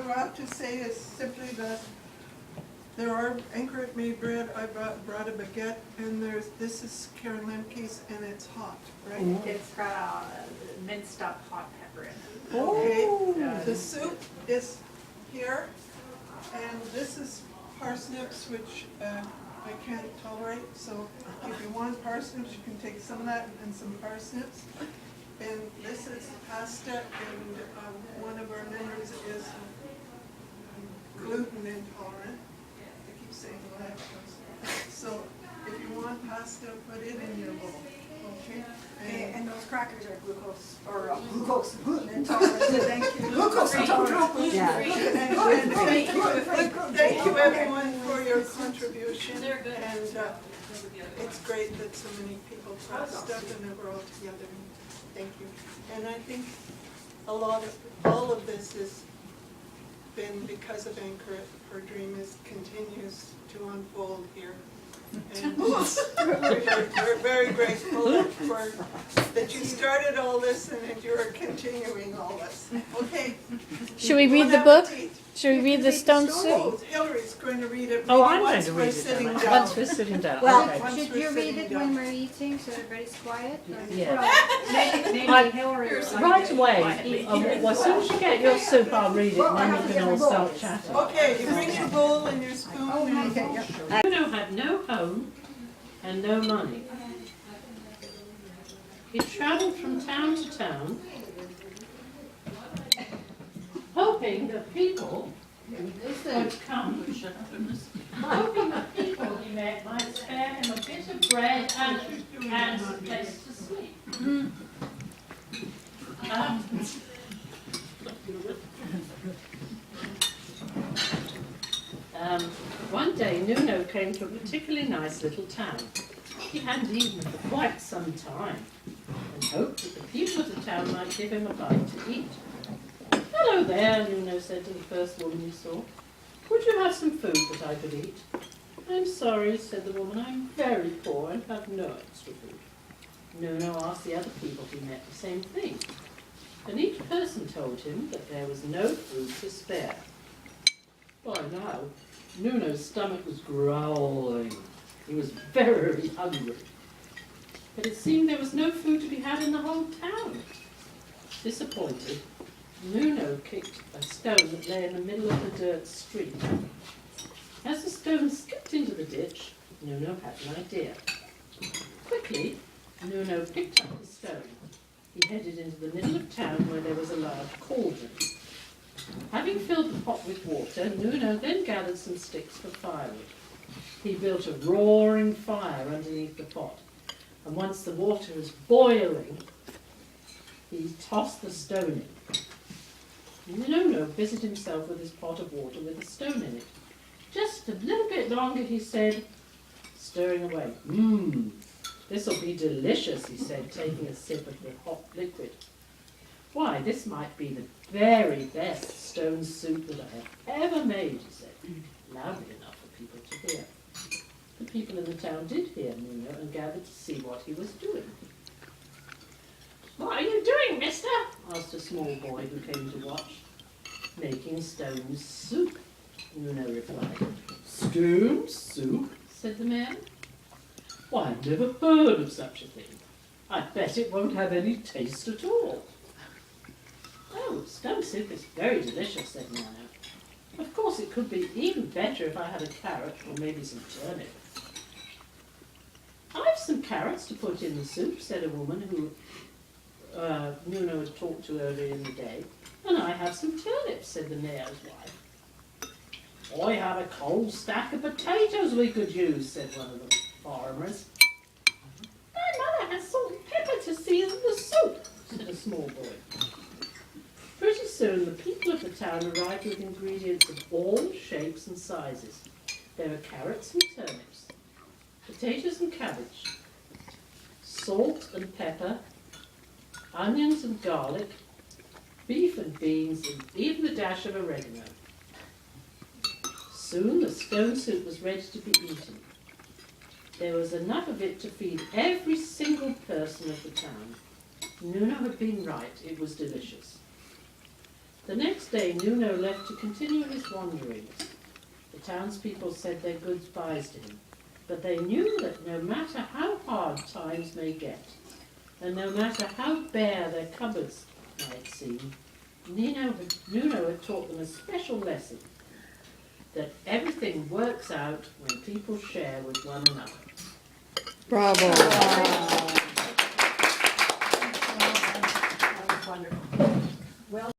I have to say is simply that there are Anchorage made bread. I brought a baguette, and this is Karen Lemke's, and it's hot, right? It's got minced up hot pepper in it. Okay. The soup is here, and this is parsnips, which I can't tolerate. So if you want parsnips, you can take some of that and some parsnips. And this is pasta, and one of our members is gluten intolerant. I keep saying lactose. So if you want pasta, put it in your bowl. Okay. And those crackers are gluten intolerant. Thank you. Glucose intolerant. Yeah. And thank you everyone for your contribution. They're good. And it's great that so many people brought stuff and that we're all together. Thank you. And I think all of this has been because of Anchor. Her dream continues to unfold here. And we're very grateful that you started all this and that you're continuing all this. Okay. Should we read the book? Should we read the stone soup? Hillary's going to read it. Oh, I'm going once to we're read sitting it. down. Once we're sitting down. Well, Okay. Once should we're you read sitting it down. when we're eating so everybody's quiet? Yeah. Maybe Hillary or something. Right away. Well, as soon as you get your soup, I'll read it, and then we can all start chatting. Okay, you bring your bowl and your spoon. Bruno had no home and no money. He travelled from town to town, hoping that people would come, hoping that people he met might spare him a bit of bread and a place to sleep. One day, Nuno came to a particularly nice little town. He hadn't eaten for quite some time, and hoped that the people of the town might give him a bite to eat. "Hello there," Nuno said to the first woman he saw. "Would you have some food that I could eat?" "I'm sorry," said the woman, "I'm very poor and have no extra food." Nuno asked the other people he met the same thing, and each person told him that there was no food to spare. By now, Nuno's stomach was growling. He was very hungry. But it seemed there was no food to be had in the whole town. Disappointed, Nuno kicked a stone that lay in the middle of the dirt street. As the stone skipped into the ditch, Nuno had an idea. Quickly, Nuno picked up the stone. He headed into the middle of town where there was a large cauldron. Having filled the pot with water, Nuno then gathered some sticks for firewood. He built a roaring fire underneath the pot, and once the water was boiling, he tossed the stone in. Nuno busied himself with his pot of water with a stone in it. "Just a little bit longer," he said, stirring away. This'll be delicious," he said, taking a sip of the hot liquid. "Why, this might be the very best stone soup that I have ever made," he said, loudly enough for people to hear. The people in the town did hear Nuno and gathered to see what he was doing. "What are you doing, mister?" asked a small boy who came to watch. "Making stone soup," Nuno replied. "Stone soup?" said the man. "Why, I've never heard of such a thing. I bet it won't have any taste at all." "Oh, stone soup is very delicious," said Nuno. "Of course it could be even better if I had a carrot or maybe some turnip." "I've some carrots to put in the soup," said a woman who Nuno had talked to earlier in the day. "And I have some turnips," said the mayor's wife. "I have a cold stack of potatoes we could use," said one of the farmers. "My mother has salt and pepper to season the soup," said a small boy. Pretty soon the people of the town arrived with ingredients of all shapes and sizes. There were carrots and turnips, potatoes and cabbage, salt and pepper, onions and garlic, beef and beans, and even a dash of oregano. Soon the stone soup was ready to be eaten. There was enough of it to feed every single person of the town. Nuno had been right, it was delicious. The next next day, Nuno left to continue his wanderings. The townspeople said their goodbyes to him, but they knew that no matter how hard times may get, and no matter how bare their cupboards might seem, Nuno had taught them a special lesson, that everything works out when people share with one another. Bravo.